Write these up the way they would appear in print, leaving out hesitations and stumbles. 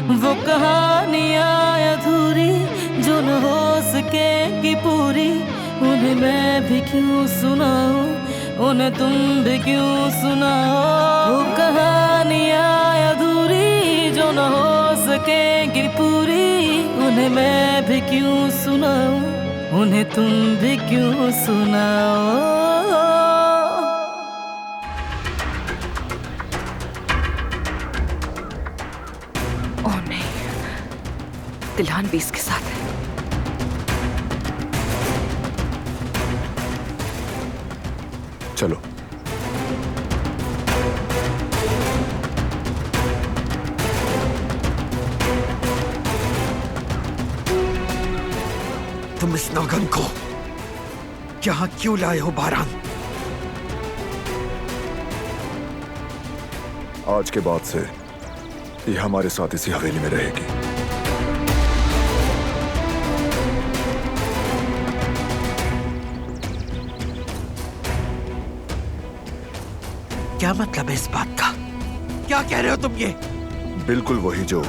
वो कहानियाँ अधूरी जो न हो सकेगी पूरी, उन्हें मैं भी क्यों सुनाऊं, उन्हें तुम भी क्यों सुनाओ। वो कहानियाँ अधूरी जो न हो सकेगी पूरी, उन्हें मैं भी क्यों सुनाऊं, उन्हें तुम भी क्यों सुनाओ। ओह नहीं, तिलहान भी इसके साथ है। चलो। तुम इस नागन को यहाँ क्यों लाए हो बारान? आज के बाद से ये हमारे साथ इसी हवेली में रहेगी। क्या मतलब है इस बात का? क्या कह रहे हो तुम ये? बिल्कुल वही जो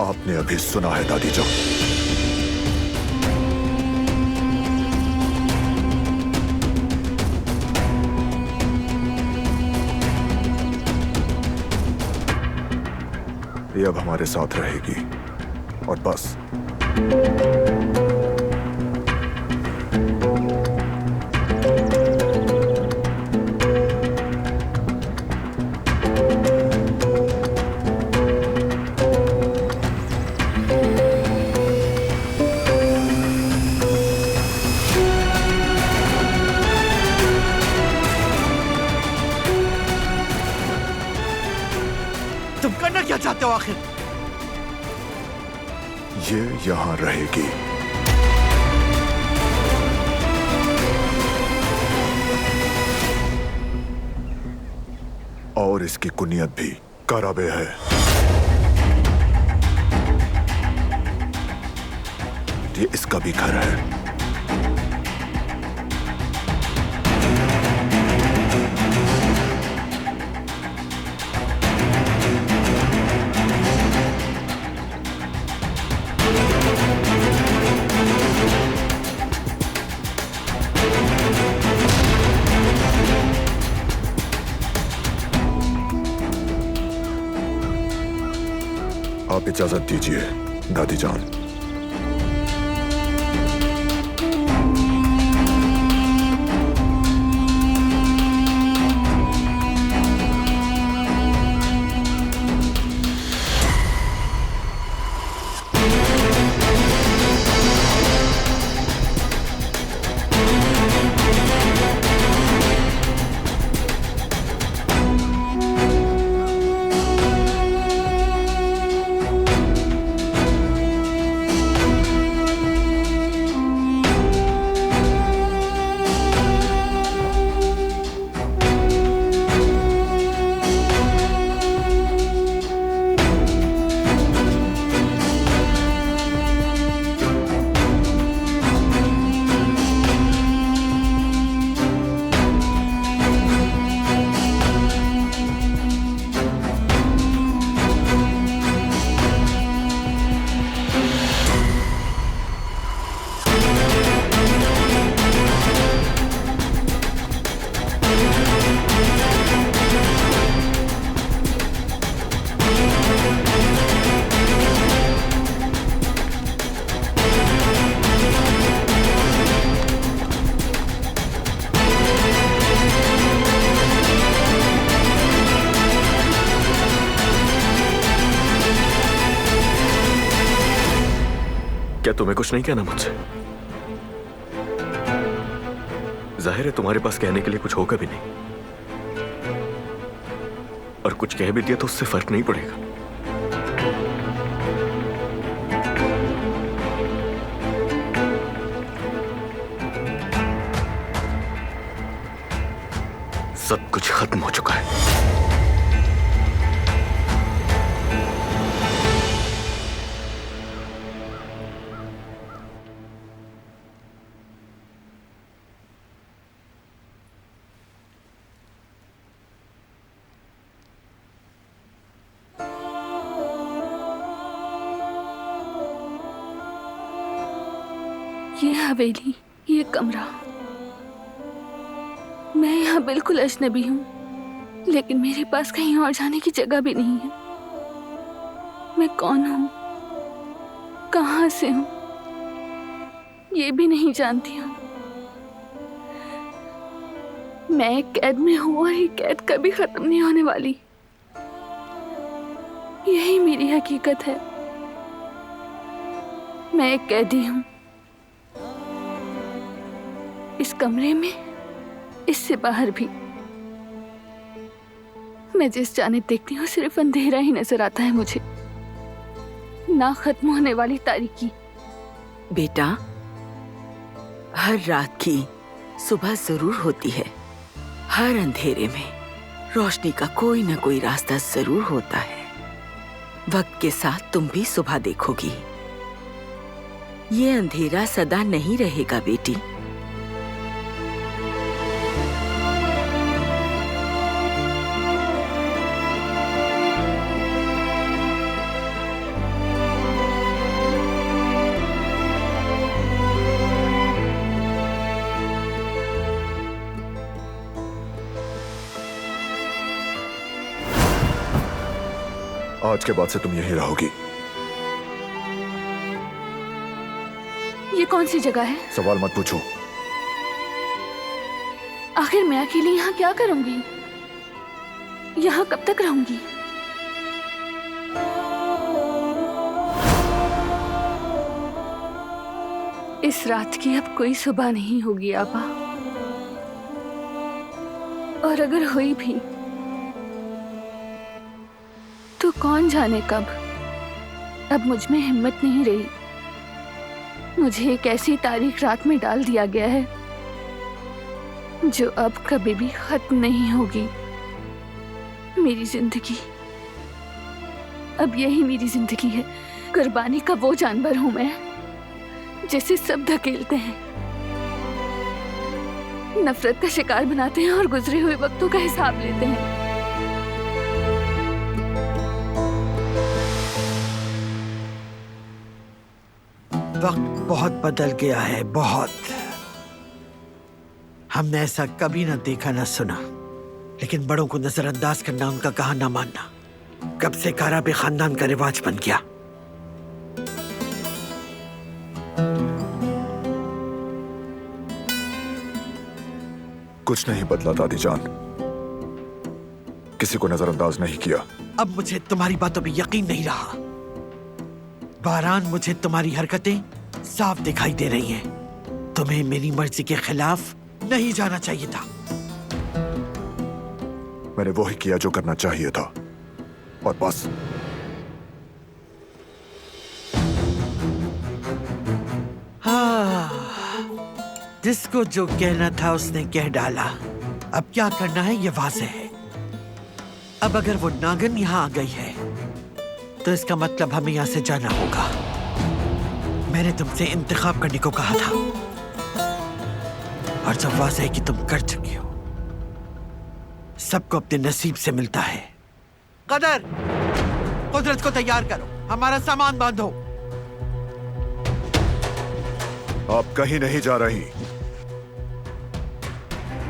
आपने अभी सुना है दादी जान। ये अब हमारे साथ रहेगी और बस। तुम करना क्या चाहते हो आखिर? ये यहां रहेगी। और इसकी कुनियत भी कराबे है। ये इसका भी घर है। आप इजाजत दीजिए दादी जान। क्या तुम्हें कुछ नहीं कहना मुझसे? जाहिर है तुम्हारे पास कहने के लिए कुछ होगा भी नहीं, और कुछ कह भी दिया तो उससे फर्क नहीं पड़ेगा। सब कुछ खत्म हो चुका है। ये हवेली, ये कमरा, मैं यहाँ बिल्कुल अजनबी हूँ, लेकिन मेरे पास कहीं और जाने की जगह भी नहीं है। मैं कौन हूँ, कहाँ से हूँ, ये भी नहीं जानती हूँ। मैं एक कैद में हूँ और ये कैद कभी खत्म नहीं होने वाली। यही मेरी हकीकत है। मैं एक कैदी हूँ, इस कमरे में, इससे बाहर भी। मैं जिस जानिब देखती हूँ सिर्फ अंधेरा ही नजर आता है मुझे, ना खत्म होने वाली तारीकी। बेटा, हर रात की सुबह जरूर होती है। हर अंधेरे में रोशनी का कोई ना कोई रास्ता जरूर होता है। वक्त के साथ तुम भी सुबह देखोगी। ये अंधेरा सदा नहीं रहेगा बेटी। आज के बाद से तुम यहीं रहोगी। ये कौन सी जगह है? सवाल मत पूछो। आखिर मैं अकेली यहाँ क्या करूंगी? यहाँ कब तक रहूंगी? इस रात की अब कोई सुबह नहीं होगी आपा, और अगर हुई भी तो कौन जाने कब। अब मुझ में हिम्मत नहीं रही। मुझे एक ऐसी तारीख रात में डाल दिया गया है जो अब कभी भी खत्म नहीं होगी। मेरी जिंदगी, अब यही मेरी जिंदगी है। कुर्बानी का वो जानवर हूं मैं जिसे सब धकेलते हैं, नफरत का शिकार बनाते हैं और गुजरे हुए वक्तों का हिसाब लेते हैं। वक्त बहुत बदल गया है, बहुत। हमने ऐसा कभी ना देखा ना सुना, लेकिन बड़ों को नजरअंदाज करना, उनका कहा ना मानना, कब से काराबे खानदान का रिवाज बन गया। कुछ नहीं बदला दादी जान, किसी को नजरअंदाज नहीं किया। अब मुझे तुम्हारी बातों पे यकीन नहीं रहा। बारान, मुझे तुम्हारी हरकतें साफ दिखाई दे रही हैं। तुम्हें मेरी मर्जी के खिलाफ नहीं जाना चाहिए था। मैंने वही किया जो करना चाहिए था, और बस। हाँ, जिसको जो कहना था उसने कह डाला। अब क्या करना है ये वाज़ेह है। अब अगर वो नागिन यहाँ आ गई है तो इसका मतलब हमें यहाँ से जाना होगा। मैंने तुमसे इंतखाब करने को कहा था, और जब वाज़ेह है कि तुम कर चुकी हो। सबको अपने नसीब से मिलता है। कदर, कुदरत को तैयार करो, हमारा सामान बांधो। आप कहीं नहीं जा रही,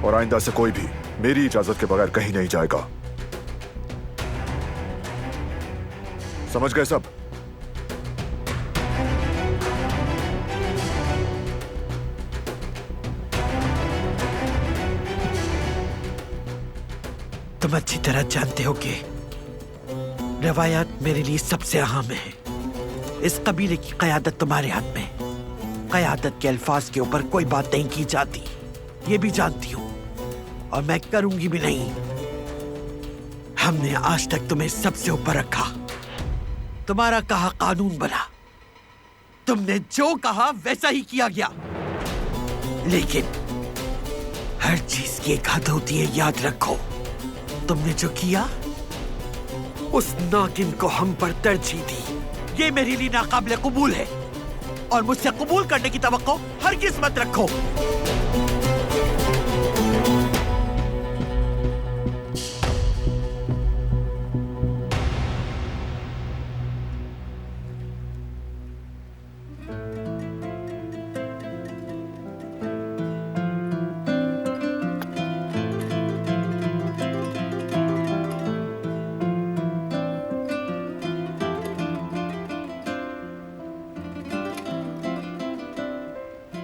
और आइंदा से कोई भी मेरी इजाजत के बगैर कहीं नहीं जाएगा। समझ गए सब? तुम अच्छी तरह जानते हो कि रवायत मेरे लिए सबसे अहम है। इस कबीले की क़यादत तुम्हारे हाथ में। क़यादत के अल्फाज के ऊपर कोई बात नहीं की जाती, ये भी जानती हूं, और मैं करूंगी भी नहीं। हमने आज तक तुम्हें सबसे ऊपर रखा। तुम्हारा कहा कानून बना। तुमने जो कहा वैसा ही किया गया। लेकिन हर चीज की एक हद होती है, याद रखो। तुमने जो किया उस नागिन को हम पर तरजीह दी, ये मेरे लिए नाकाबिले कबूल है, और मुझसे कबूल करने की तवक्को हरगिज़ मत रखो।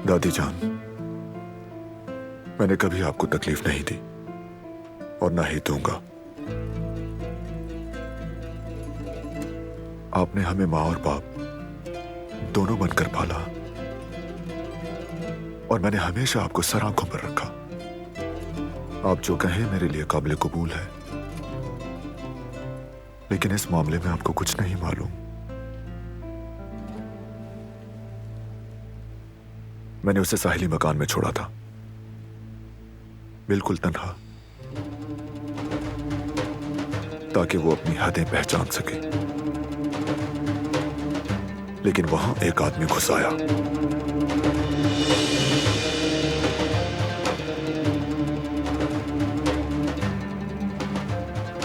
दादी जान, मैंने कभी आपको तकलीफ नहीं दी और ना ही दूंगा। आपने हमें माँ और बाप दोनों बनकर पाला और मैंने हमेशा आपको सर आंखों पर रखा। आप जो कहें मेरे लिए काबिल कबूल है, लेकिन इस मामले में आपको कुछ नहीं मालूम। मैंने उसे साहिली मकान में छोड़ा था, बिल्कुल तन्हा, ताकि वो अपनी हदें पहचान सके। लेकिन वहां एक आदमी घुस आया।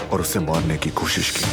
और उसे मारने की कोशिश की।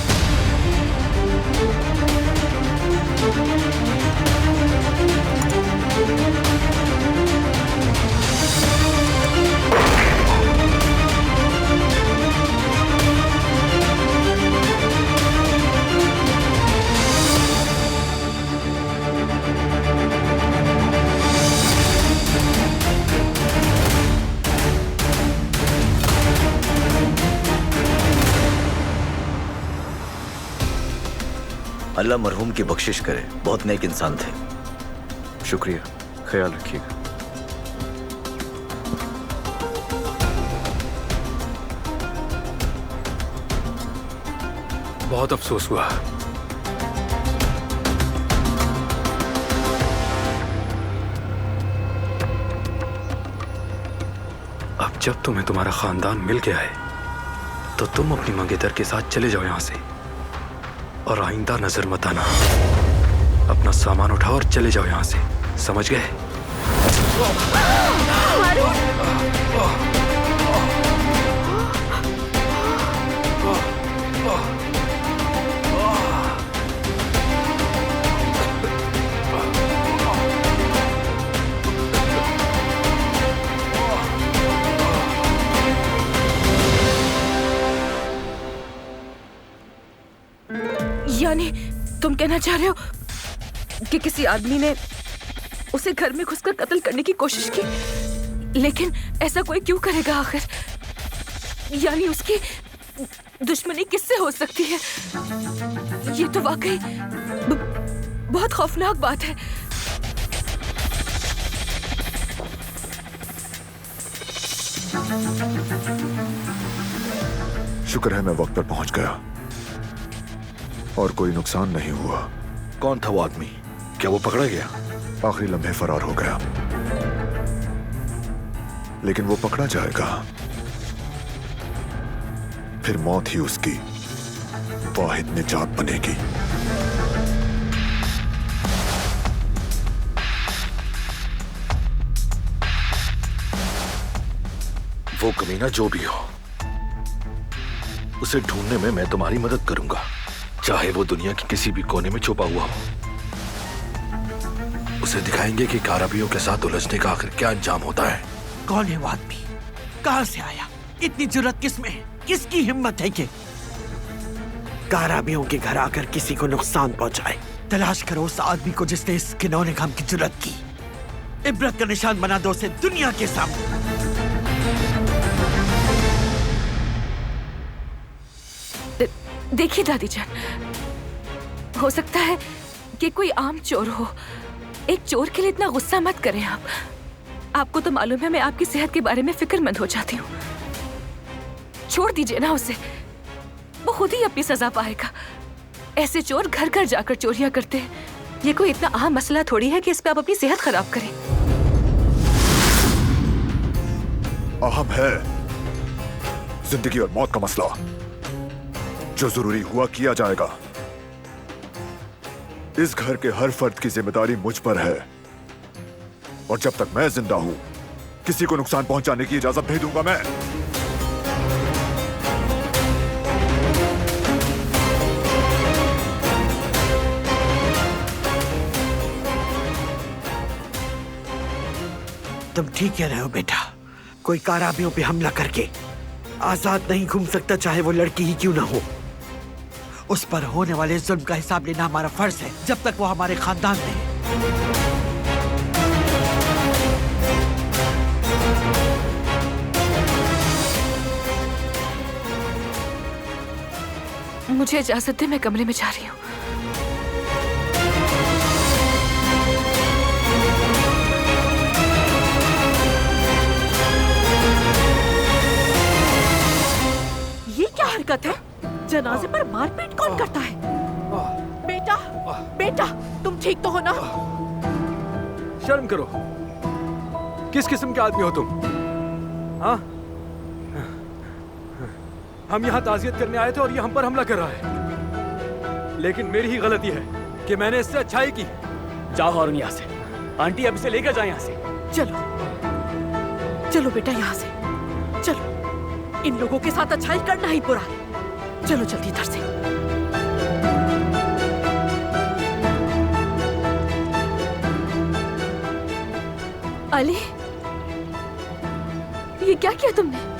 अल्लाह मरहूम की बख्शिश करे, बहुत नेक इंसान थे। शुक्रिया, ख्याल रखिएगा। बहुत अफसोस हुआ। अब जब तुम्हें तुम्हारा खानदान मिल गया है तो तुम अपनी मंगेतर के साथ चले जाओ यहां से, और आइंदा नजर मत आना। अपना सामान उठाओ और चले जाओ यहां से, समझ गए? यानी तुम कहना चाह रहे हो कि किसी आदमी ने उसे घर में घुसकर कत्ल करने की कोशिश की? लेकिन ऐसा कोई क्यों करेगा आखिर? यानी उसकी दुश्मनी किससे हो सकती है? ये तो वाकई बहुत खौफनाक बात है। शुक्र है मैं वक्त पर पहुंच गया और कोई नुकसान नहीं हुआ। कौन था वो आदमी? क्या वो पकड़ा गया? आखिरी लम्हे फरार हो गया, लेकिन वो पकड़ा जाएगा, फिर मौत ही उसकी वाहिद निजात बनेगी। वो कमीना जो भी हो, उसे ढूंढने में मैं तुम्हारी मदद करूंगा, चाहे वो दुनिया के किसी भी कोने में छुपा हुआ हो। उसे दिखाएंगे कि काराबियों के साथ उलझने का आखिर क्या अंजाम होता है। कौन है वो आदमी? कहां से आया? इतनी जुर्रत किसमें है? किसकी हिम्मत है कि काराबियों के घर आकर किसी को नुकसान पहुंचाए? तलाश करो उस आदमी को जिसने इस घिनौने काम की जुर्रत की। इबरत का निशान बना दो उसे दुनिया के सामने। देखिए दादी जान, हो सकता है कि कोई आम चोर हो। एक चोर के लिए इतना गुस्सा मत करें आप। आपको तो मालूम है मैं आपकी सेहत के बारे में फिक्रमंद हो जाती हूँ। छोड़ दीजिए ना उसे, वो खुद ही अपनी सजा पाएगा। ऐसे चोर घर घर जाकर चोरियां करते हैं। ये कोई इतना अहम मसला थोड़ी है कि इस पे आप अपनी सेहत खराब करें। अहम है जिंदगी और मौत का मसला। जो जरूरी हुआ किया जाएगा। इस घर के हर फर्द की जिम्मेदारी मुझ पर है, और जब तक मैं जिंदा हूं किसी को नुकसान पहुंचाने की इजाजत नहीं दूंगा मैं। तुम ठीक कह रहे हो बेटा। कोई काराबियों पे हमला करके आजाद नहीं घूम सकता, चाहे वो लड़की ही क्यों ना हो। उस पर होने वाले जुल्म का हिसाब लेना हमारा फर्ज है, जब तक वो हमारे खानदान में है। मुझे इजाजत दे, मैं कमरे में जा रही हूँ। ये क्या हरकत है? जनाजे पर मारपीट कौन करता है? बेटा, बेटा, तुम ठीक तो हो ना? शर्म करो, किस किस्म के आदमी हो तुम? हाँ, हम यहाँ ताज़ियत करने आए थे और ये हम पर हमला कर रहा है। लेकिन मेरी ही गलती है कि मैंने इससे अच्छाई की। जाओ और यहाँ से। आंटी अब इसे लेकर जाए यहाँ से। चलो चलो बेटा, यहाँ से चलो। इन लोगों के साथ अच्छाई करना ही बुरा है। चलो जल्दी इधर से। अली, ये क्या किया तुमने?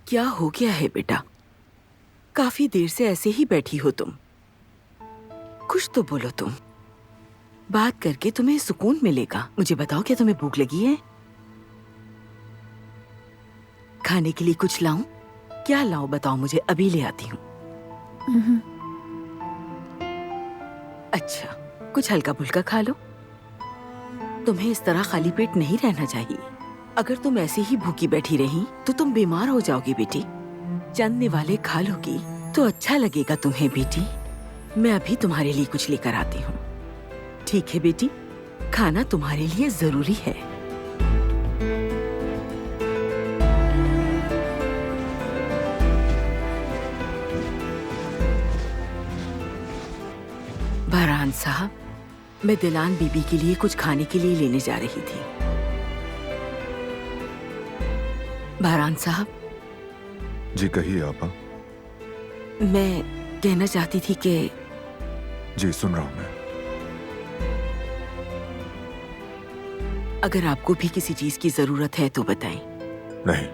क्या हो गया है बेटा? काफी देर से ऐसे ही बैठी हो तुम। कुछ तो बोलो तुम। बात करके तुम्हें सुकून मिलेगा। मुझे बताओ, क्या तुम्हें भूख लगी है? खाने के लिए कुछ लाऊं? क्या लाऊं बताओ मुझे, अभी ले आती हूँ। अच्छा, कुछ हल्का फुल्का खा लो। तुम्हें इस तरह खाली पेट नहीं रहना चाहिए। अगर तुम ऐसे ही भूखी बैठी रही तो तुम बीमार हो जाओगी बेटी। चंद निवाले खा लोगी तो अच्छा लगेगा तुम्हें बेटी। मैं अभी तुम्हारे लिए कुछ लेकर आती हूँ। ठीक है बेटी, खाना तुम्हारे लिए जरूरी है। बहरान साहब, मैं दिलान बीबी के लिए कुछ खाने के लिए लेने जा रही थी। बहरान साहब। जी कहिए आपा। मैं कहना चाहती थी कि। जी सुन रहा हूं मैं। अगर आपको भी किसी चीज की जरूरत है तो बताएं। नहीं।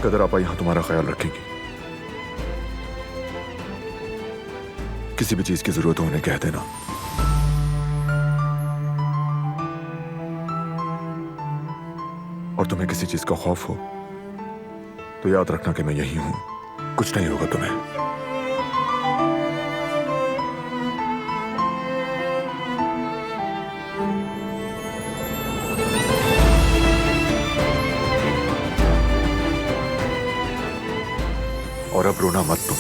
कदर आपा यहां तुम्हारा ख्याल रखेंगी। किसी भी चीज की जरूरत हो उन्हें कह देना। और तुम्हें किसी चीज का खौफ हो तो याद रखना कि मैं यही हूं। कुछ नहीं होगा तुम्हें। और अब रोना मत तुम।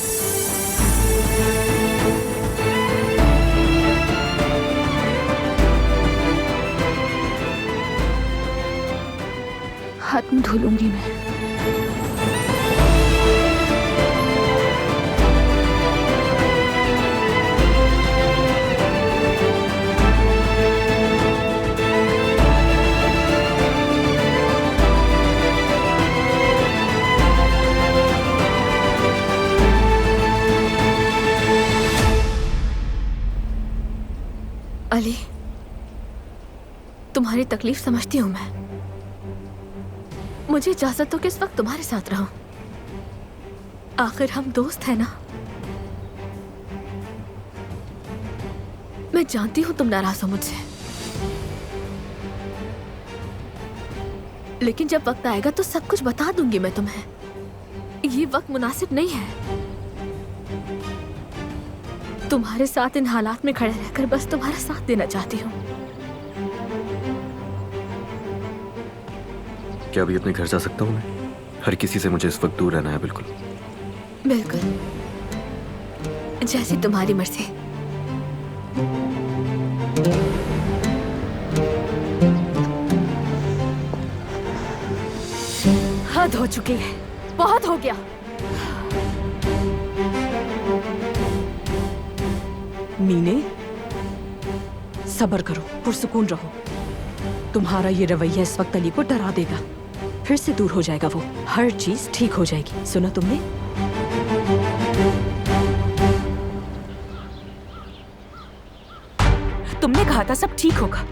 हाथ में धो लूंगी मैं। अली, तुम्हारी तकलीफ समझती हूँ मैं। मुझे इजाजत हो कि इस वक्त तुम्हारे साथ रहूं। आखिर हम दोस्त हैं ना। मैं जानती हूं तुम नाराज हो मुझसे, लेकिन जब वक्त आएगा तो सब कुछ बता दूंगी मैं तुम्हें। ये वक्त मुनासिब नहीं है। तुम्हारे साथ इन हालात में खड़े रहकर बस तुम्हारा साथ देना चाहती हूँ। क्या अभी अपने घर जा सकता हूँ मैं? हर किसी से मुझे इस वक्त दूर रहना है। बिल्कुल बिल्कुल, जैसी तुम्हारी मर्जी। हद हो चुकी है, बहुत हो गया। मीने, सब्र करो, पुरसुकून रहो। तुम्हारा ये रवैया इस वक्त अली को डरा देगा। फिर से दूर हो जाएगा वो। हर चीज ठीक हो जाएगी। सुना तुमने? तुमने कहा था सब ठीक होगा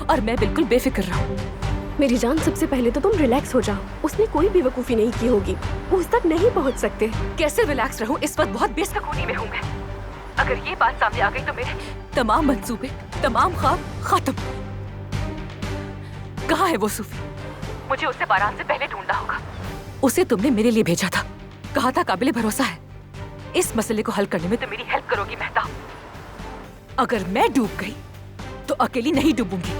और मैं बिल्कुल बेफिक्र रहूं। मेरी जान, सबसे पहले तो तुम रिलैक्स हो जाओ। उसने कोई बेवकूफी नहीं की होगी, वो उस तक नहीं पहुंच सकते। कैसे रिलैक्स रहूं? इस वक्त बहुत बेसुकूनी में हूं मैं। अगर ये बात सामने आ गई तो मेरे तमाम मंसूबे, तमाम ख्वाब खत्म। कहाँ है वो सूफी? मुझे उसे बारात से पहले ढूंढना होगा। उसे तुमने मेरे लिए भेजा था, कहा था काबिले भरोसा है। इस मसले को हल करने में तो मेरी हेल्प करोगी मेहताब। अगर मैं डूब गई तो अकेली नहीं डूबूंगी।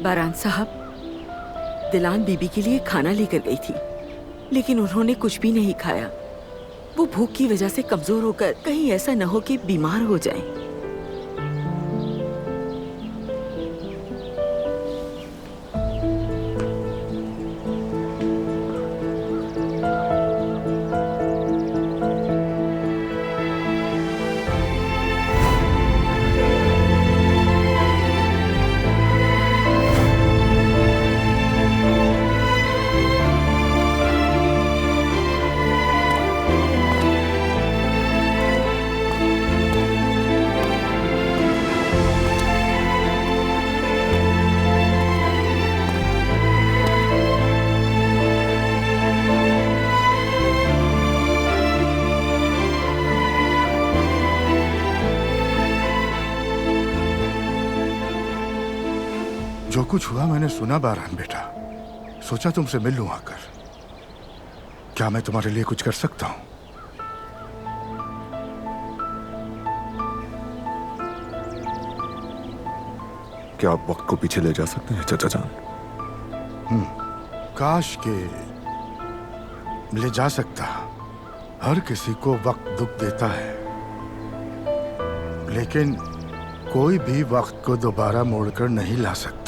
बारान साहब, दिलान बीबी के लिए खाना लेकर गई थी, लेकिन उन्होंने कुछ भी नहीं खाया। वो भूख की वजह से कमजोर होकर कहीं ऐसा न हो कि बीमार हो जाएं। जो कुछ हुआ मैंने सुना बारान बेटा, सोचा तुमसे मिल लूं आकर। क्या मैं तुम्हारे लिए कुछ कर सकता हूं? क्या आप वक्त को पीछे ले जा सकते हैं चाचा जान? काश के ले जा सकता। हर किसी को वक्त दुख देता है, लेकिन कोई भी वक्त को दोबारा मोड़कर नहीं ला सकता।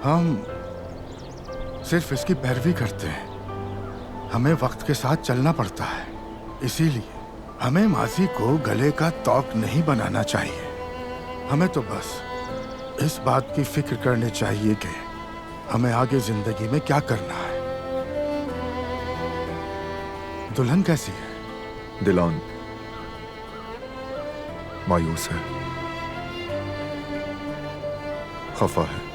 हम सिर्फ इसकी पैरवी करते हैं। हमें वक्त के साथ चलना पड़ता है, इसीलिए हमें माजी को गले का तौक नहीं बनाना चाहिए। हमें तो बस इस बात की फिक्र करनी चाहिए कि हमें आगे जिंदगी में क्या करना है। दुल्हन कैसी है? दिलान मायूस है, खफा है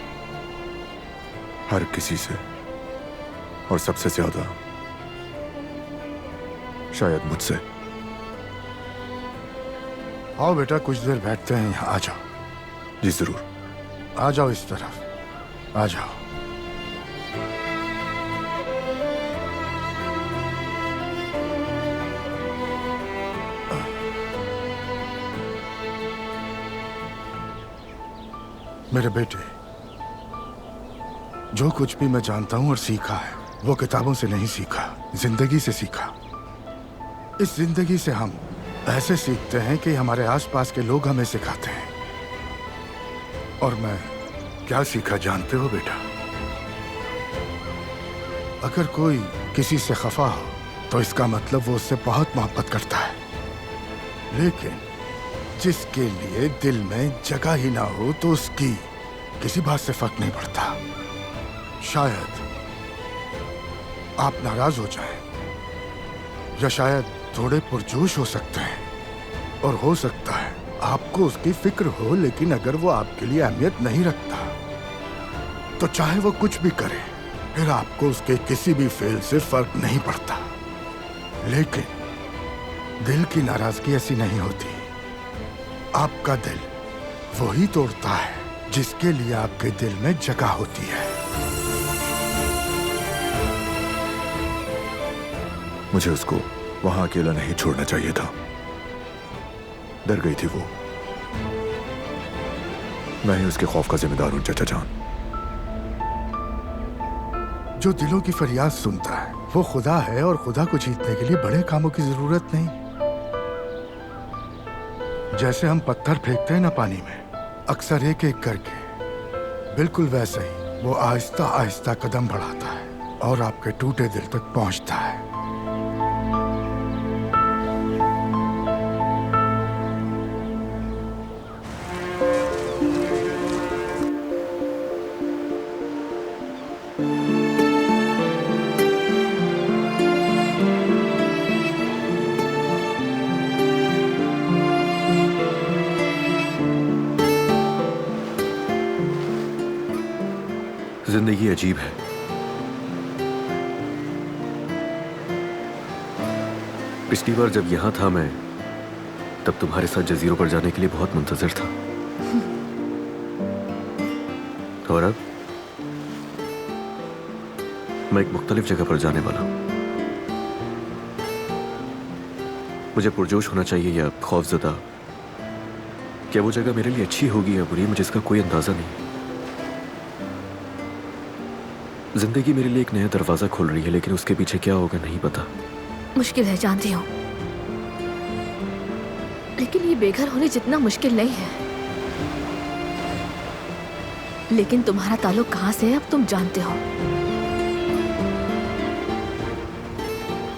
हर किसी से, और सबसे ज्यादा शायद मुझसे। आओ बेटा, कुछ देर बैठते हैं यहाँ। आ जाओ। जी जरूर। आ जाओ इस तरफ, आ जाओ। मेरे बेटे, जो कुछ भी मैं जानता हूं और सीखा है वो किताबों से नहीं सीखा, जिंदगी से सीखा। इस जिंदगी से हम ऐसे सीखते हैं कि हमारे आसपास के लोग हमें सिखाते हैं। और मैं क्या सीखा जानते हो बेटा? अगर कोई किसी से खफा हो तो इसका मतलब वो उससे बहुत मोहब्बत करता है, लेकिन जिसके लिए दिल में जगह ही ना हो तो उसकी किसी बात से फर्क नहीं पड़ता। शायद आप नाराज हो जाएं, या शायद थोड़े पुरजोश हो सकते हैं, और हो सकता है आपको उसकी फिक्र हो, लेकिन अगर वो आपके लिए अहमियत नहीं रखता तो चाहे वो कुछ भी करे, फिर आपको उसके किसी भी फेल से फर्क नहीं पड़ता। लेकिन दिल की नाराजगी ऐसी नहीं होती। आपका दिल वही तोड़ता है जिसके लिए आपके दिल में जगह होती है। मुझे उसको वहां अकेला नहीं छोड़ना चाहिए था। डर गई थी वो। मैं ही उसके खौफ का जिम्मेदार हूं चाचा जान। जो दिलों की फरियाद सुनता है वो खुदा है, और खुदा को जीतने के लिए बड़े कामों की जरूरत नहीं। जैसे हम पत्थर फेंकते हैं ना पानी में, अक्सर एक एक करके, बिल्कुल वैसे ही वो आहिस्ता आहिस्ता कदम बढ़ाता है और आपके टूटे दिल तक पहुंचता है। जिंदगी अजीब है। पिछली बार जब यहां था मैं, तब तुम्हारे साथ जजीरों पर जाने के लिए बहुत मुंतजर था। और अब मैं एक मुख्तलिफ जगह पर जाने वाला हूं। मुझे पुरजोश होना चाहिए या खौफजदा? क्या वो जगह मेरे लिए अच्छी होगी या बुरी, मुझे इसका कोई अंदाजा नहीं। जिंदगी मेरे लिए एक नया दरवाजा खोल रही है, लेकिन उसके पीछे क्या होगा नहीं पता। मुश्किल है, जानती हूँ, लेकिन ये बेघर होने जितना मुश्किल नहीं है। लेकिन तुम्हारा ताल्लुक कहाँ से है अब तुम जानते हो।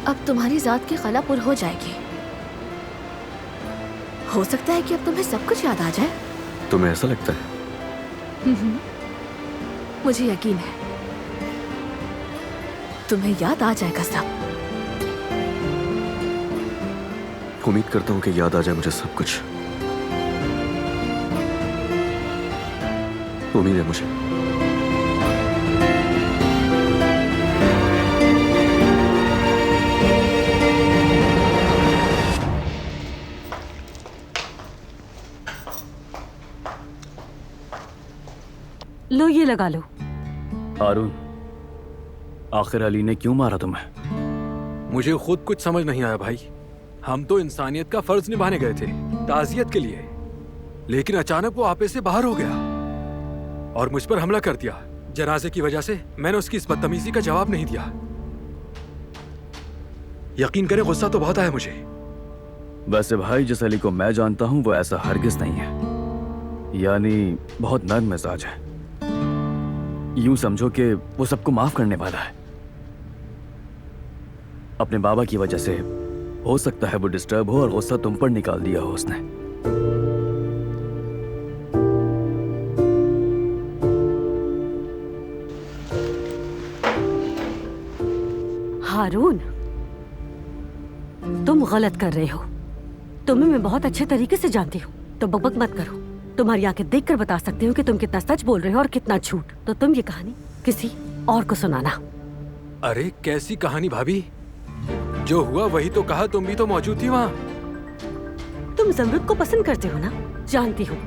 अब तुम्हारी जात की खला पुर हो जाएगी। हो सकता है कि अब तुम्हें सब कुछ याद आ जाए। तुम्हें ऐसा लगता है? मुझे यकीन है तुम्हें याद आ जाएगा सब। उम्मीद करता हूं कि याद आ जाए मुझे सब कुछ। उम्मीद है मुझे। लो ये लगा लो। हारून, आखिर अली ने क्यों मारा तुम्हें? मुझे खुद कुछ समझ नहीं आया भाई। हम तो इंसानियत का फर्ज निभाने गए थे, ताजियत के लिए, लेकिन अचानक वो आपे से बाहर हो गया और मुझ पर हमला कर दिया। जनाजे की वजह से मैंने उसकी इस बदतमीजी का जवाब नहीं दिया। यकीन करें, गुस्सा तो बहुत आया मुझे। वैसे भाई, जिस अली को मैं जानता हूँ वो ऐसा हरगिज नहीं है। यानी बहुत नर्म मिजाज है। यूं समझो कि वो सबको माफ करने वाला है। अपने बाबा की वजह से हो सकता है वो डिस्टर्ब हो और गुस्सा तुम पर निकाल दिया हो उसने। हारून, तुम गलत कर रहे हो। तुम्हें मैं बहुत अच्छे तरीके से जानती हूँ, तो बकबक मत करो। तुम्हारी आंखें देखकर बता सकती हूँ कि तुम कितना सच बोल रहे हो और कितना झूठ। तो तुम ये कहानी किसी और को सुनाना। अरे कैसी कहानी भाभी? जो हुआ वही तो कहा, तुम भी तो मौजूद थी वहाँ। तुम जमरुद को पसंद करते हो ना? जानती हूँ।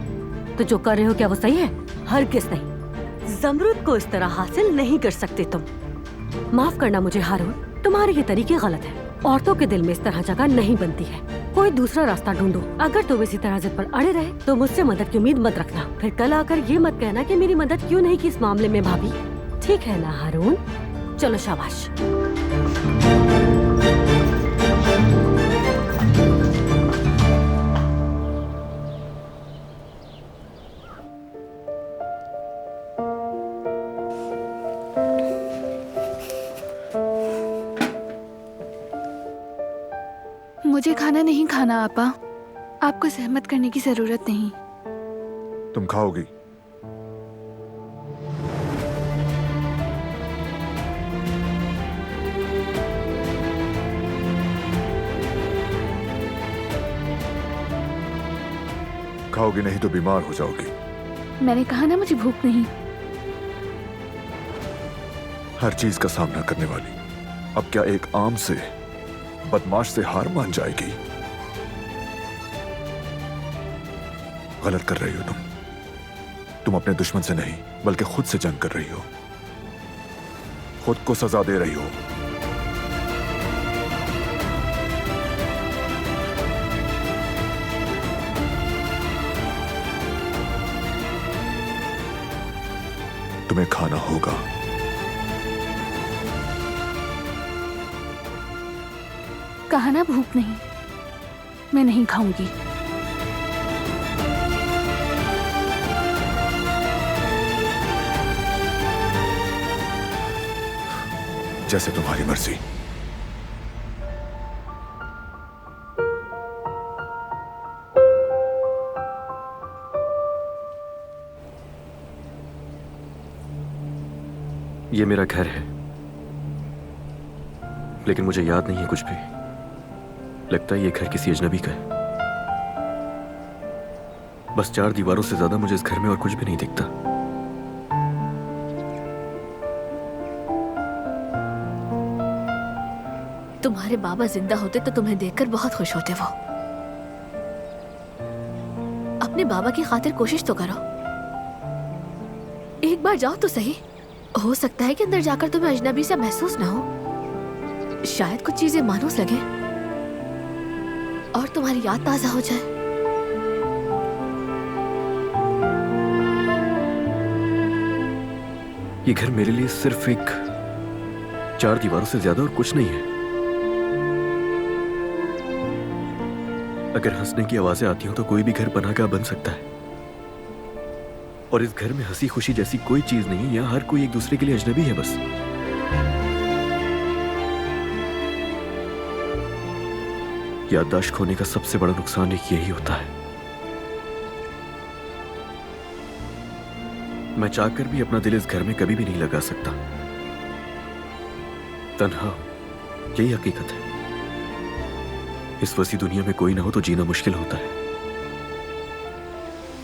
तो जो कर रहे हो क्या वो सही है? हरगिज़ नहीं। जमरुद को इस तरह हासिल नहीं कर सकते तुम। माफ करना मुझे हारून, तुम्हारे ये तरीके गलत है। औरतों के दिल में इस तरह जगह नहीं बनती है। कोई दूसरा रास्ता ढूंढो। अगर तुम इसी तरह जिद पर अड़े रहे तो मुझसे मदद की उम्मीद मत रखना। फिर कल आकर ये मत कहना कि मेरी मदद क्यों नहीं की इस मामले में भाभी। ठीक है ना हारून? चलो शाबाश। मुझे खाना नहीं खाना आपा। आपको सहमत करने की जरूरत नहीं। तुम खाओगी? खाओगी नहीं तो बीमार हो जाओगी। मैंने कहा ना मुझे भूख नहीं। हर चीज का सामना करने वाली अब क्या एक आम से बदमाश से हार मान जाएगी? गलत कर रही हो तुम अपने दुश्मन से नहीं बल्कि खुद से जंग कर रही हो, खुद को सजा दे रही हो। तुम्हें खाना होगा। कहा ना भूख नहीं, मैं नहीं खाऊंगी। जैसे तुम्हारी मर्जी। ये मेरा घर है, लेकिन मुझे याद नहीं है कुछ भी। लगता है ये घर किसी अजनबी का है। बस 4 दीवारों से ज्यादा मुझे इस घर में और कुछ भी नहीं दिखता। तुम्हारे बाबा जिंदा होते तो तुम्हें देखकर बहुत खुश होते वो। अपने बाबा की खातिर कोशिश तो करो, एक बार जाओ तो सही। हो सकता है कि अंदर जाकर तुम्हें अजनबी सा महसूस ना हो, शायद कुछ चीजें मानूस लगे और तुम्हारी याद ताजा हो जाए। ये घर मेरे लिए सिर्फ एक 4 दीवारों से ज्यादा और कुछ नहीं है। अगर हंसने की आवाजें आती हो तो कोई भी घर पनाहगाह बन सकता है, और इस घर में हंसी खुशी जैसी कोई चीज नहीं है। यहाँ हर कोई एक दूसरे के लिए अजनबी है बस। याददाश्त खोने का सबसे बड़ा नुकसान एक यही होता है। मैं चाहकर भी अपना दिल इस घर में कभी भी नहीं लगा सकता। तन्हा, यही हकीकत है। इस वसी दुनिया में कोई ना हो तो जीना मुश्किल होता है,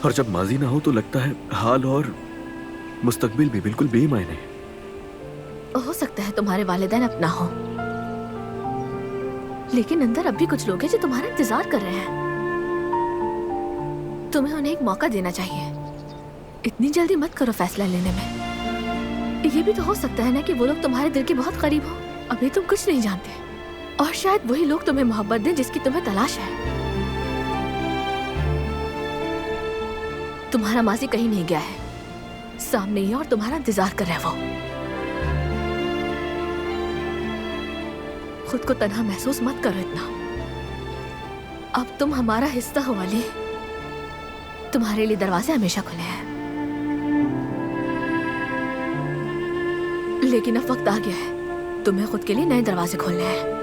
और जब माजी ना हो तो लगता है हाल और मुस्तकबिल भी बिल्कुल बेमायने है। हो सकता है तुम्हारे वालिदैन अब ना हो, लेकिन अंदर अब भी कुछ लोग हैं जो तुम्हारा इंतजार कर रहे हैं। तुम्हें उन्हें एक मौका देना चाहिए। इतनी जल्दी मत करो फैसला लेने में। ये भी तो हो सकता है ना कि वो लोग तुम्हारे दिल के बहुत करीब हो। अभी तुम कुछ नहीं जानते, और शायद वही लोग तुम्हें मोहब्बत दें जिसकी तुम्हें तलाश है। तुम्हारा माजी कहीं नहीं गया है, सामने ही है और तुम्हारा इंतजार कर रहा है वो। खुद को तन्हा महसूस मत करो इतना। अब तुम हमारा हिस्सा हो वाली, तुम्हारे लिए दरवाजे हमेशा खुले हैं। लेकिन अब वक्त आ गया है, तुम्हें खुद के लिए नए दरवाजे खोलने हैं।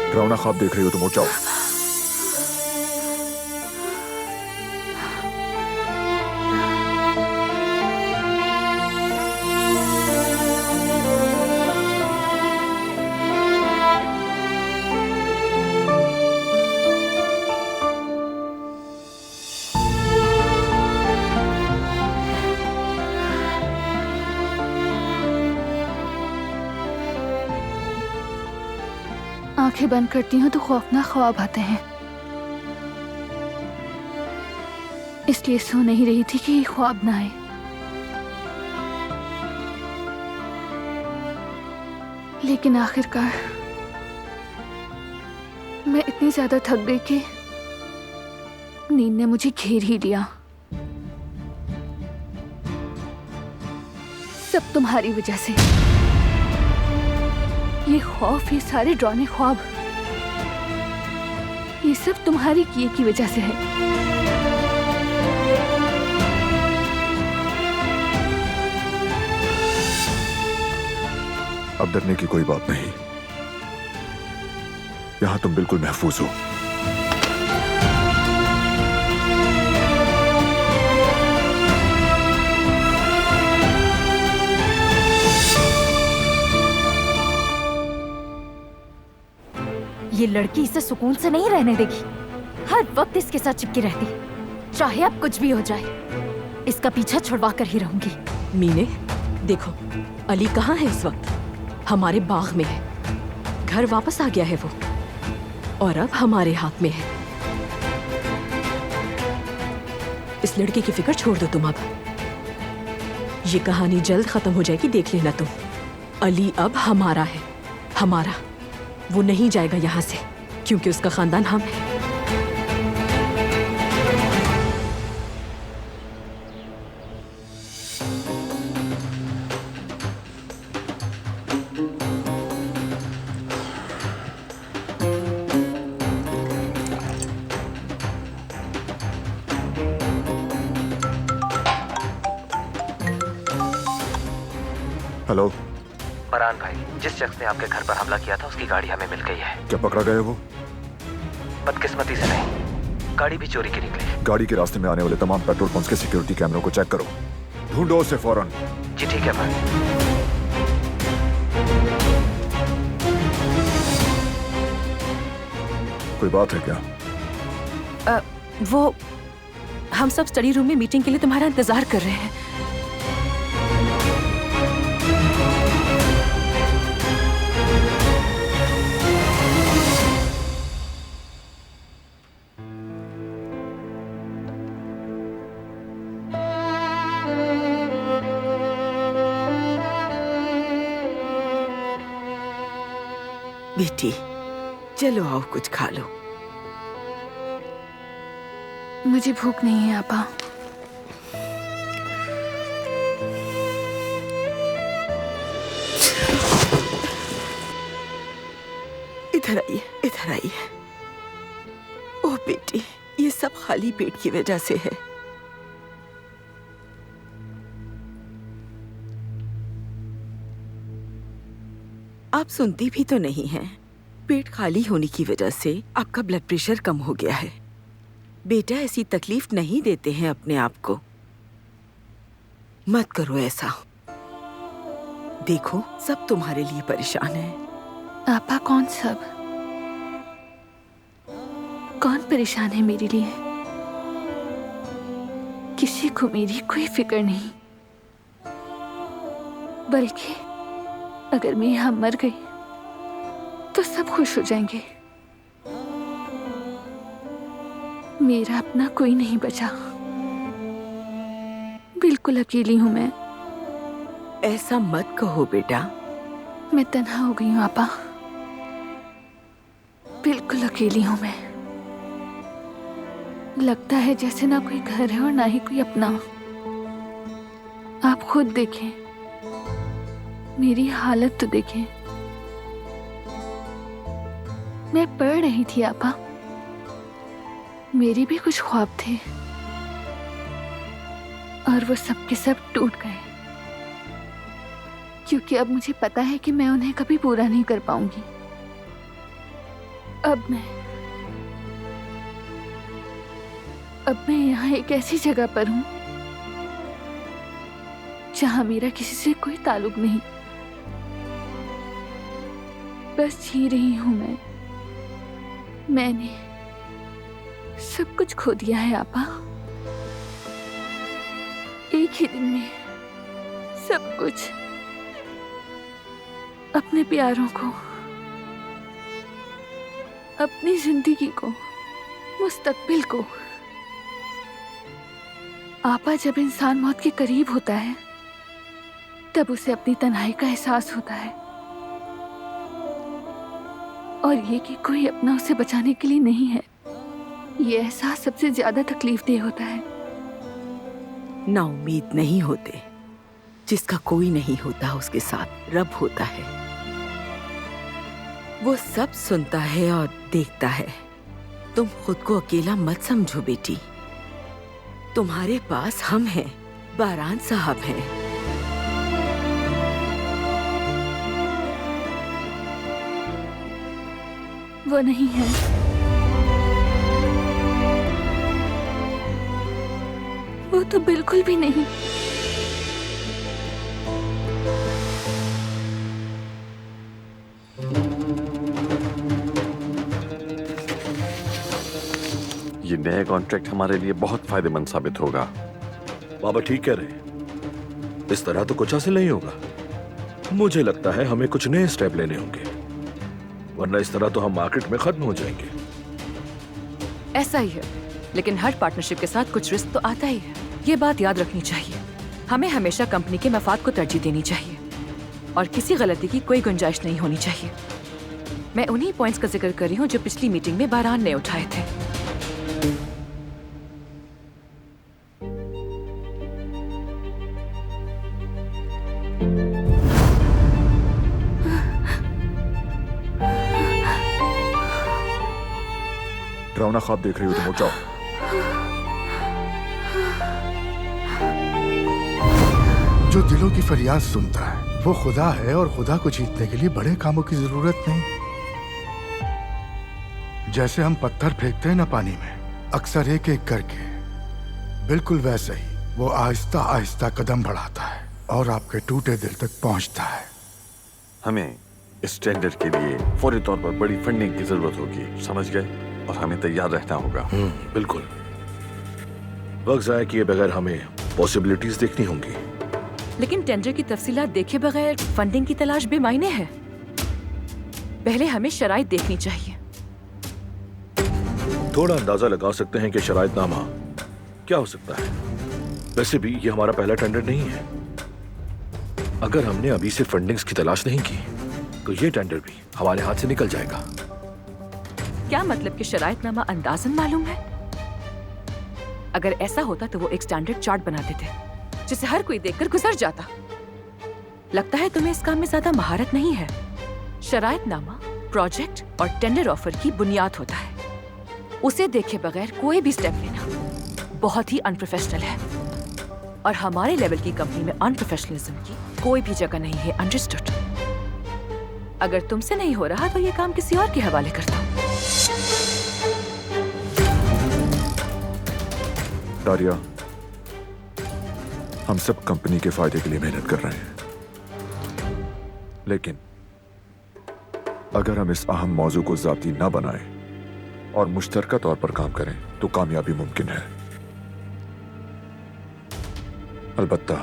डरावना ख्वाब देख रही हो तो उठ जाओ। आंखें बंद करती हूँ तो खौफनाक ख्वाब आते हैं, इसलिए सो नहीं रही थी कि ये ख्वाब ना आए। लेकिन आखिरकार मैं इतनी ज्यादा थक गई कि नींद ने मुझे घेर ही लिया। सब तुम्हारी वजह से। ये खौफ, ये सारे डरावने ख्वाब, ये सब तुम्हारी किए की वजह से है। अब डरने की कोई बात नहीं, यहां तुम बिल्कुल महफूज हो। ये लड़की इसे सुकून से नहीं रहने देगी, हर वक्त इसके साथ चिपकी रहती, चाहे अब कुछ भी हो जाए। इसका पीछा छुड़वा कर ही रहूंगी। मीने, देखो अली कहाँ है इस वक्त? हमारे बाग में है। घर वापस आ गया है वो, और अब हमारे हाथ में है। इस लड़की की फिक्र छोड़ दो तुम अब। ये कहानी जल्द खत्म हो जाएगी, देख लेना तुम। अली अब हमारा है, हमारा। वो नहीं जाएगा यहाँ से, क्योंकि उसका खानदान हम है। हेलो फरहान भाई, जिस शख्स ने आपके घर पर हमला किया था उसकी गाड़ी हमें मिल गई है। क्या पकड़ा गया वो? बदकिस्मती से नहीं, गाड़ी भी चोरी की निकली। गाड़ी के रास्ते में आने वाले तमाम पेट्रोल पंप्स के सिक्योरिटी कैमरों को चेक करो। ढूंढो उसे फौरन। जी ठीक है भाई। कोई बात है क्या? वो हम सब स्टडी रूम में मीटिंग के लिए तुम्हारा इंतजार कर रहे हैं। बेटी, चलो आओ कुछ खा लो। मुझे भूख नहीं है आपा। इधर आइए, इधर आइए। ओ बेटी, ये सब खाली पेट की वजह से है। आप सुनती भी तो नहीं हैं। पेट खाली होने की वजह से आपका ब्लड प्रेशर कम हो गया है। बेटा, ऐसी तकलीफ नहीं देते हैं अपने आप को। मत करो ऐसा। देखो, सब तुम्हारे लिए परेशान है। आपा, कौन सब? कौन परेशान है मेरे लिए? किसी को मेरी कोई फिक्र नहीं। बल्कि अगर मैं यहाँ मर गई तो सब खुश हो जाएंगे। मेरा अपना कोई नहीं बचा। बिल्कुल अकेली हूँ मैं। ऐसा मत कहो बेटा। मैं तन्हा हो गई हूँ आपा। बिल्कुल अकेली हूँ मैं। लगता है जैसे ना कोई घर है और ना ही कोई अपना। आप खुद देखें, मेरी हालत तो देखें। मैं पढ़ रही थी आपा। मेरे भी कुछ ख्वाब थे और वो सब के सब टूट गए, क्योंकि अब मुझे पता है कि मैं उन्हें कभी पूरा नहीं कर पाऊंगी। अब मैं यहाँ एक ऐसी जगह पर हूँ जहाँ मेरा किसी से कोई ताल्लुक नहीं। बस जी रही हूँ मैं। मैंने सब कुछ खो दिया है आपा। एक ही दिन में सब कुछ। अपने प्यारों को, अपनी जिंदगी को, मुस्तकबिल को। आपा, जब इंसान मौत के करीब होता है तब उसे अपनी तन्हाई का एहसास होता है। और ये कि कोई अपना उसे बचाने के लिए नहीं है, ये एहसास सबसे ज्यादा तकलीफदेह होता है। ना उम्मीद नहीं होते, जिसका कोई नहीं होता उसके साथ रब होता है। वो सब सुनता है और देखता है। तुम खुद को अकेला मत समझो बेटी, तुम्हारे पास हम हैं, बारान साहब हैं। वो नहीं है। वो तो बिल्कुल भी नहीं। ये नया कॉन्ट्रैक्ट हमारे लिए बहुत फायदेमंद साबित होगा। बाबा ठीक कह रहे हैं, इस तरह तो कुछ हासिल नहीं होगा। मुझे लगता है हमें कुछ नए स्टेप लेने होंगे, वरना इस तरह तो हम मार्केट में खत्म हो जाएंगे। ऐसा ही है, लेकिन हर पार्टनरशिप के साथ कुछ रिस्क तो आता ही है। ये बात याद रखनी चाहिए। हमें हमेशा कंपनी के मफाद को तरजीह देनी चाहिए और किसी गलती की कोई गुंजाइश नहीं होनी चाहिए। मैं उन्हीं पॉइंट्स का जिक्र कर रही हूँ जो पिछली मीटिंग में बारान ने उठाए थे। डरावना ख्वाब देख रही हो तुम, उठ जाओ। जो दिलों की फरियाद सुनता है वो खुदा है, और खुदा को जीतने के लिए बड़े कामों की जरूरत नहीं। जैसे हम पत्थर फेंकते हैं ना पानी में, अक्सर एक एक करके, बिल्कुल वैसे ही वो आहिस्ता आहिस्ता कदम बढ़ाता है और आपके टूटे दिल तक पहुंचता है। हमें इस टेंडर के लिए फौरी तौर पर बड़ी फंडिंग की जरूरत होगी, समझ गए? और हमें तैयार रहना होगा। बिल्कुल। वक्त जाया किए बगैर हमें पॉसिबिलिटीज देखनी होंगी। लेकिन टेंडर की तफसीलात देखे बगैर फंडिंग की तलाश बेमायने है। पहले हमें शराइत देखनी चाहिए। थोड़ा अंदाजा लगा सकते हैं कि शराइतनामा क्या हो सकता है। वैसे भी ये हमारा पहला टेंडर नहीं है। अगर हमने अभी से फंडिंग्स की तलाश नहीं की तो ये टेंडर भी हमारे हाथ से निकल जाएगा। क्या मतलब कि शराइतनामा अंदाजन मालूम है? अगर ऐसा होता तो वो एक स्टैंडर्ड चार्ट बना देते जिसे हर कोई देखकर गुजर जाता। लगता है तुम्हें इस काम में ज्यादा महारत नहीं है। शराइतनामा प्रोजेक्ट और टेंडर ऑफर की बुनियाद होता है। उसे देखे बगैर कोई भी स्टेप लेना बहुत ही अनप्रोफेशनल है, और हमारे लेवल की कंपनी में अनप्रोफेशनलिज्म की कोई भी जगह नहीं है। अंडरस्टूड? अगर तुमसे नहीं हो रहा तो ये काम किसी और के हवाले करता हूँ। दारिया, हम सब कंपनी के फायदे के लिए मेहनत कर रहे हैं, लेकिन अगर हम इस अहम मौजू को जाती ना बनाएं और मुश्तरका तौर पर काम करें तो कामयाबी मुमकिन है। अलबत्ता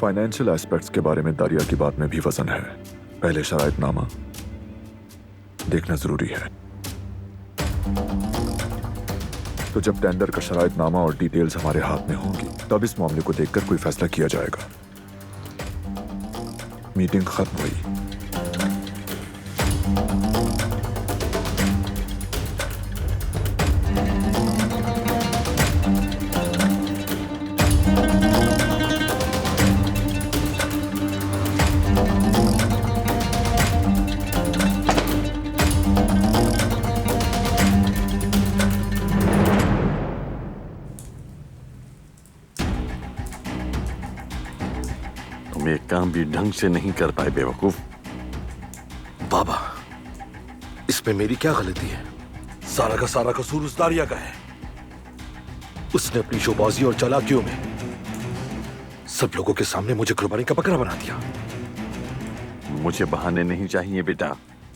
फाइनेंशियल एस्पेक्ट्स के बारे में दारिया की बात में भी वजन है। पहले शराइतनामा देखना जरूरी है। तो जब टेंडर का शराइतनामा और डिटेल्स हमारे हाथ में होंगी तब इस मामले को देखकर कोई फैसला किया जाएगा। मीटिंग खत्म हुई। काम भी ढंग से नहीं कर पाए बेवकूफ। बाबा, इसमें मेरी क्या गलती है? सारा का सारा कसूर उस दारिया का है। उसने अपनी शोबाजी और चालाकियों में सब लोगों के सामने मुझे कुर्बानी का बकरा बना दिया। मुझे बहाने नहीं चाहिए बेटा,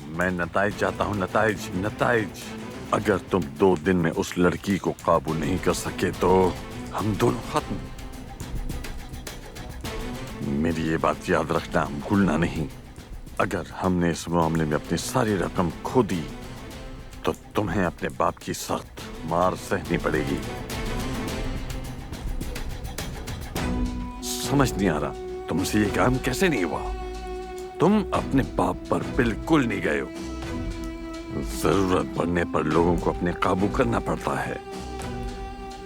मैं नताइज चाहता हूँ। नताइज। अगर तुम 2 दिन में उस लड़की को काबू नहीं कर सके तो हम दोनों खत्म। मेरी ये बात याद रखना, भूलना नहीं। अगर हमने इस मामले में अपनी सारी रकम खो दी तो तुम्हें अपने बाप की सख्त मार सहनी पड़ेगी। समझ नहीं आ रहा तुमसे ये काम कैसे नहीं हुआ? तुम अपने बाप पर बिल्कुल नहीं गए हो। जरूरत पड़ने पर लोगों को अपने काबू करना पड़ता है,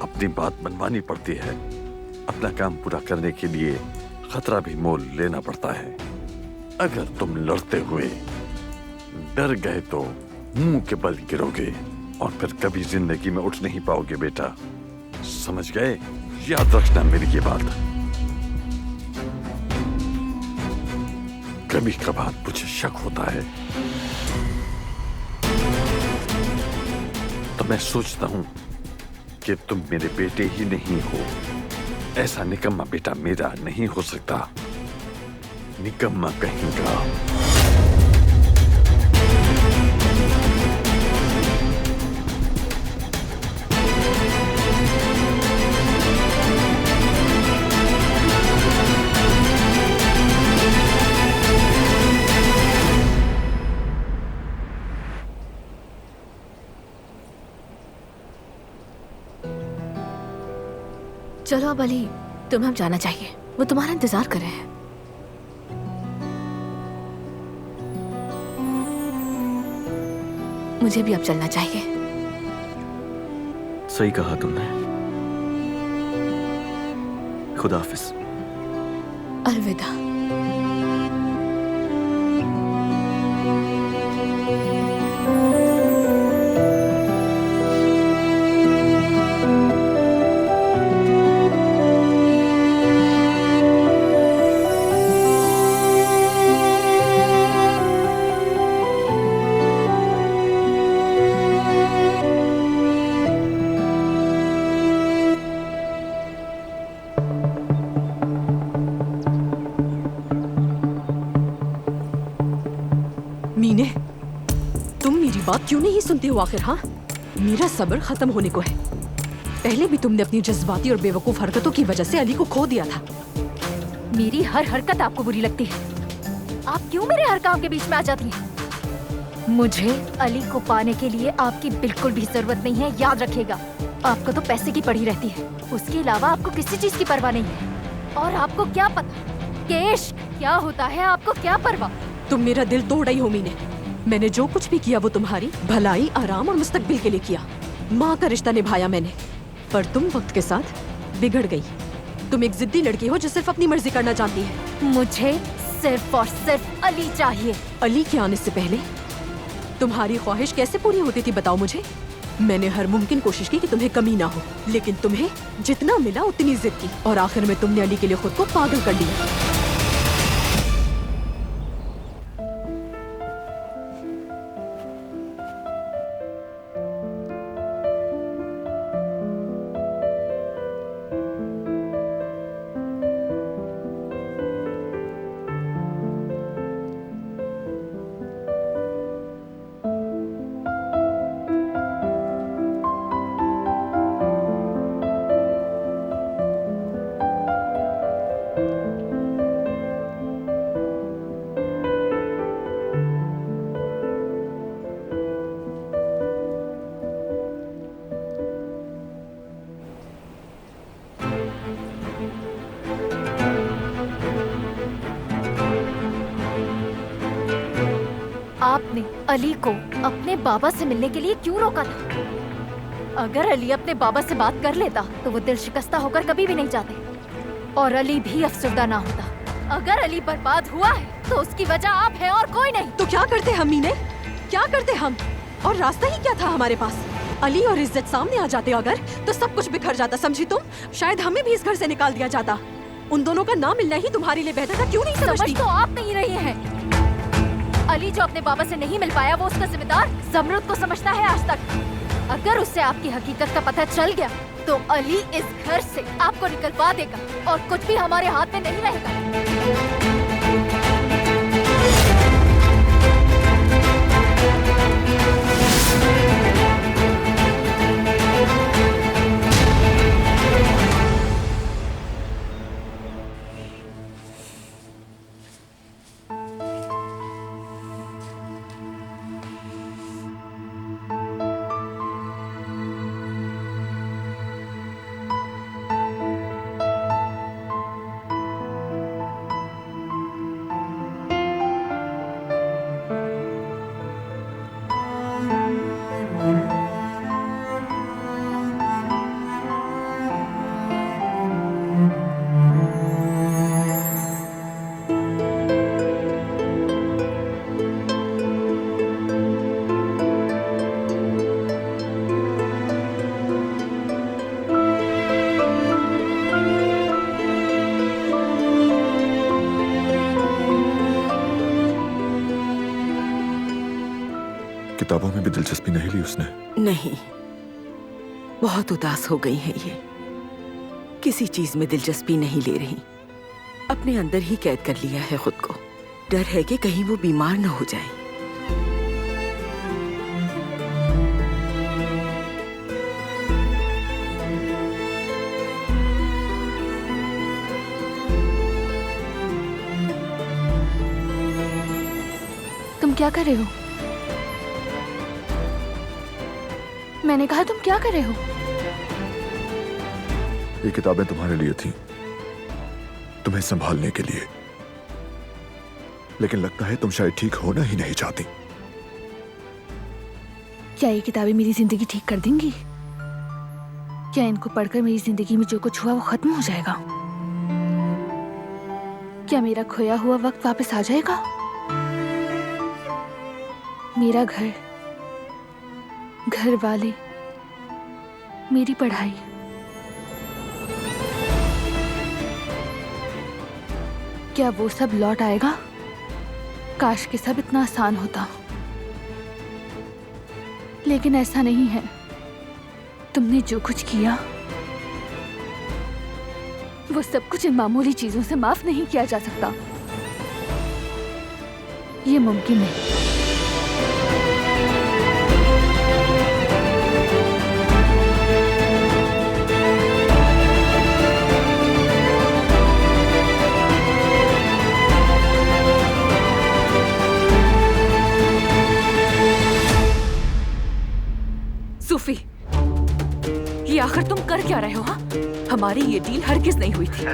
अपनी बात मनवानी पड़ती है, अपना काम पूरा करने के लिए खतरा भी मोल लेना पड़ता है। अगर तुम लड़ते हुए डर गए तो मुंह के बल गिरोगे और फिर कभी जिंदगी में उठ नहीं पाओगे बेटा। समझ गए? याद रखना मेरी ये बात। कभी कभार मुझे शक होता है तो मैं सोचता हूं कि तुम मेरे बेटे ही नहीं हो। ऐसा निकम्मा बेटा मेरा नहीं हो सकता, निकम्मा कहेंगा। चलो अब अली, तुम्हें अब जाना चाहिए, वो तुम्हारा इंतजार कर रहे हैं। मुझे भी अब चलना चाहिए। सही कहा तुमने। खुदा हाफिज। अलविदा। मीने, तुम मेरी बात क्यों नहीं सुनते हो आखिर? हाँ, मेरा सब्र खत्म होने को है। पहले भी तुमने अपनी जज्बाती और बेवकूफ हरकतों की वजह से अली को खो दिया था। मेरी हर हरकत आपको बुरी लगती है। आप क्यों मेरे हर काम के बीच में आ जाती हैं? मुझे अली को पाने के लिए आपकी बिल्कुल भी जरूरत नहीं है, याद रखिएगा। आपको तो पैसे की पड़ी रहती है, उसके अलावा आपको किसी चीज की परवाह नहीं है। और आपको क्या पता कि इश्क क्या होता है? आपको क्या परवाह? तुम मेरा दिल तोड़ रही हो मीने। मैंने जो कुछ भी किया वो तुम्हारी भलाई, आराम और मुस्तकबिल के लिए किया। माँ का रिश्ता निभाया मैंने, पर तुम वक्त के साथ बिगड़ गई। तुम एक जिद्दी लड़की हो जो सिर्फ अपनी मर्जी करना चाहती है। मुझे सिर्फ और सिर्फ अली चाहिए। अली के आने से पहले तुम्हारी ख्वाहिश कैसे पूरी होती थी बताओ मुझे? मैंने हर मुमकिन कोशिश की कि तुम्हें कमी ना हो, लेकिन तुम्हें जितना मिला उतनी जिद की और आखिर में तुमने अली के लिए खुद को पागल कर लिया। आपने अली को अपने बाबा से मिलने के लिए क्यों रोका था? अगर अली अपने बाबा से बात कर लेता तो वो दिल शिकस्ता होकर कभी भी नहीं जाते और अली भी अफसरदा ना होता। अगर अली बर्बाद हुआ है तो उसकी वजह आप है और कोई नहीं। तो क्या करते हम मीने? क्या करते हम? और रास्ता ही क्या था हमारे पास? अली और इज्जत सामने आ जाते अगर तो सब कुछ बिखर जाता, समझी तुम? शायद हमें भी इस घर से निकाल दिया जाता। उन दोनों का ना मिलना ही तुम्हारे लिए बेहतर था। क्यों नहीं समझती? समझ तो आप नहीं रही हैं। अली जो अपने बाबा से नहीं मिल पाया वो उसका जिम्मेदार जमरुद को समझता है आज तक। अगर उससे आपकी हकीकत का पता चल गया तो अली इस घर से आपको निकलवा देगा और कुछ भी हमारे हाथ में नहीं रहेगा। किताबों में भी दिलचस्पी नहीं ली उसने? नहीं, बहुत उदास हो गई है ये। किसी चीज में दिलचस्पी नहीं ले रही। अपने अंदर ही कैद कर लिया है खुद को। डर है कि कहीं वो बीमार न हो जाए। तुम क्या कर रहे हो? मैंने कहा तुम क्या कर रहे हो? ये किताबें तुम्हारे लिए थी, तुम्हें संभालने के लिए। लेकिन लगता है तुम शायद ठीक होना ही नहीं चाहती। क्या ये किताबें मेरी जिंदगी ठीक कर देंगी? क्या इनको पढ़कर मेरी जिंदगी में जो कुछ हुआ वो खत्म हो जाएगा? क्या मेरा खोया हुआ वक्त वापस आ जाएगा? मेरा घर, घर वाले, मेरी पढ़ाई, क्या वो सब लौट आएगा? काश के सब इतना आसान होता, लेकिन ऐसा नहीं है। तुमने जो कुछ किया वो सब कुछ इन मामूली चीजों से माफ नहीं किया जा सकता। ये मुमकिन है। सूफी, ये आखिर तुम कर क्या रहे हो? हाँ, हमारी ये डील हरगिज नहीं हुई थी।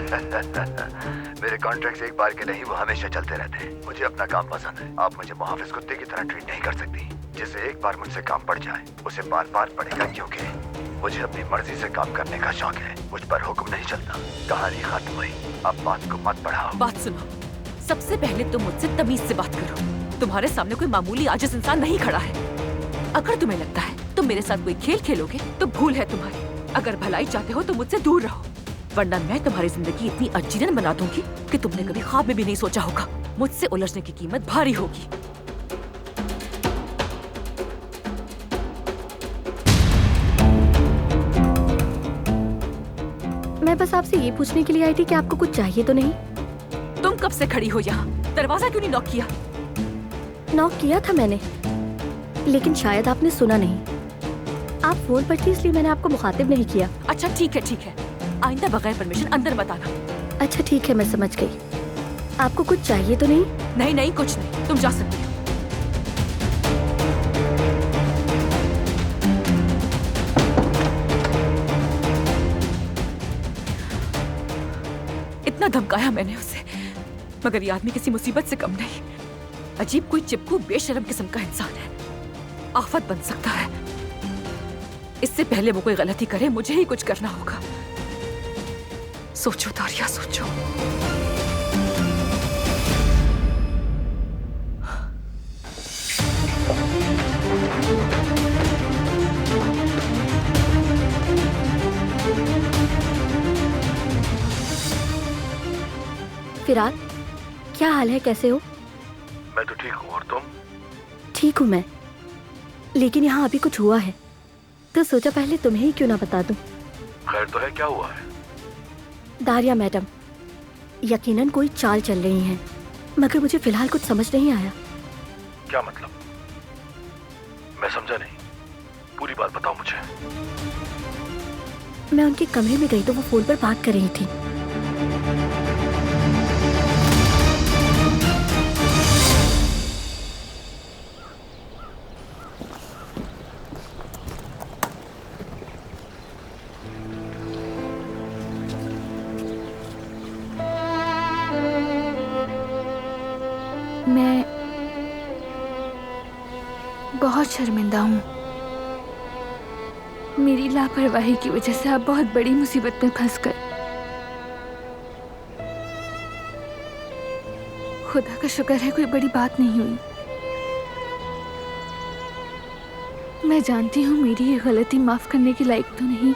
मेरे कॉन्ट्रैक्ट्स एक बार के नहीं, वो हमेशा चलते रहते हैं। मुझे अपना काम पसंद है। आप मुझे मुहाफिज कुत्ते की तरह ट्रीट नहीं कर सकती। जिसे एक बार मुझसे काम पड़ जाए उसे बार बार पड़ेगा, क्योंकि मुझे अपनी मर्जी से काम करने का शौक है। मुझ पर हुक्म नहीं चलता। कहानी खत्म हुई, अब बात को मत बढ़ाओ। बात सुनो, सबसे पहले तुम मुझसे तमीज से बात करो। तुम्हारे सामने कोई मामूली आजिज इंसान नहीं खड़ा है। अगर तुम्हें लगता है तुम मेरे साथ कोई खेल खेलोगे तो भूल है तुम्हारी। अगर भलाई चाहते हो तो मुझसे दूर रहो, वरना मैं तुम्हारी जिंदगी इतनी अजीरन बना दूंगी कि तुमने कभी ख्वाब में भी नहीं सोचा होगा। मुझसे उलझने की कीमत भारी होगी। मैं बस आपसे ये पूछने के लिए आई थी कि आपको कुछ चाहिए तो नहीं? तुम कब से खड़ी हो यहाँ? दरवाजा क्यों नहीं नॉक किया? नॉक किया था मैंने, लेकिन शायद आपने सुना नहीं। आप फोन पर थी इसलिए मैंने आपको मुखातिब नहीं किया। अच्छा ठीक है, ठीक है। आइंदा बगैर परमिशन अंदर मत आना। अच्छा ठीक है, मैं समझ गई। आपको कुछ चाहिए तो नहीं? नहीं नहीं, कुछ नहीं, तुम जा सकती हो। इतना धमकाया मैंने उसे, मगर ये आदमी किसी मुसीबत से कम नहीं। अजीब कोई चिपकू बेशरम किस्म का इंसान है, आफत बन सकता है। इससे पहले वो कोई गलती करे मुझे ही कुछ करना होगा। सोचो तारिया, सोचो। फिराद, क्या हाल है, कैसे हो? मैं तो ठीक हूँ, और तुम? ठीक हूँ मैं, लेकिन यहाँ अभी कुछ हुआ है तो सोचा पहले तुम्हें ही क्यों ना बता दूं। खैर तो है, क्या हुआ है? दारिया मैडम यकीनन कोई चाल चल रही हैं, मगर मुझे फिलहाल कुछ समझ नहीं आया। क्या मतलब? मैं समझा नहीं, पूरी बात बताओ मुझे। मैं उनके कमरे में गई तो वो फोन पर बात कर रही थी। मैं बहुत शर्मिंदा हूँ। मेरी लापरवाही की वजह से आप बहुत बड़ी मुसीबत में फंस गए। खुदा का शुक्र है कोई बड़ी बात नहीं हुई। मैं जानती हूँ मेरी ये गलती माफ करने के लायक तो नहीं।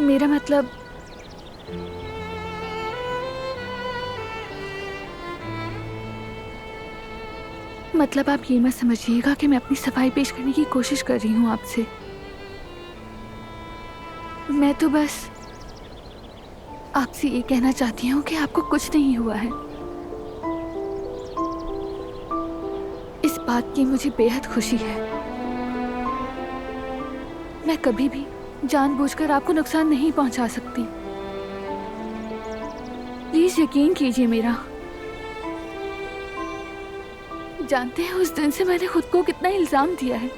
मेरा मतलब मतलब आप ये मत समझिएगा कि मैं अपनी सफाई पेश करने की कोशिश कर रही हूँ आपसे। मैं तो बस आपसे ये कहना चाहती हूँ कि आपको कुछ नहीं हुआ है। इस बात की मुझे बेहद खुशी है। मैं कभी भी जानबूझकर आपको नुकसान नहीं पहुंचा सकती। प्लीज यकीन कीजिए मेरा। जानते हैं उस दिन से मैंने खुद को कितना इल्जाम दिया है,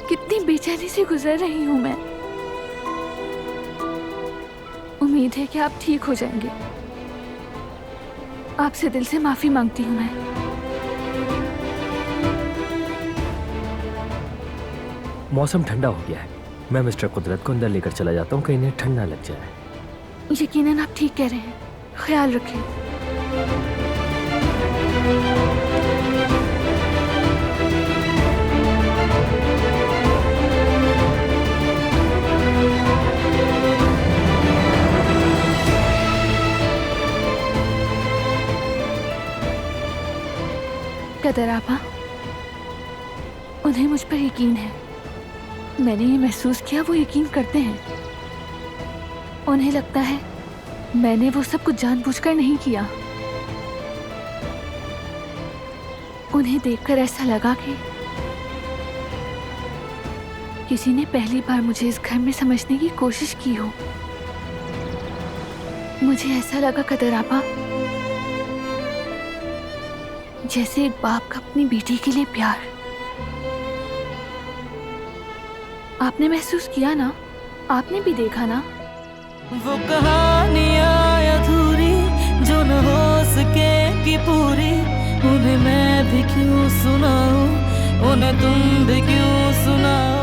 कितनी बेचैनी से गुजर रही हूं मैं। उम्मीद है कि आप ठीक हो जाएंगे। आपसे दिल से माफी मांगती हूं मैं। मौसम ठंडा हो गया है, मैं मिस्टर कुदरत को अंदर लेकर चला जाता हूँ, कहीं इन्हें ठंड ना लग जाए। यकीनन आप ठीक कह रहे हैं, ख्याल रखें। कदर आपा, उन्हें मुझ पर यकीन है। मैंने ये महसूस किया, वो यकीन करते हैं। उन्हें लगता है मैंने वो सब कुछ जानबूझकर नहीं किया। उन्हें देखकर ऐसा लगा कि किसी ने पहली बार मुझे इस घर में समझने की कोशिश की हो। मुझे ऐसा लगा कदर आपा, जैसे एक बाप का अपनी बेटी के लिए प्यार। आपने महसूस किया ना, आपने भी देखा ना। वो कहानियाँ अधूरी जो न हो सकेगी पूरी, उन्हें मैं भी क्यों सुनाऊं, उन्हें तुम भी क्यों सुनाओ।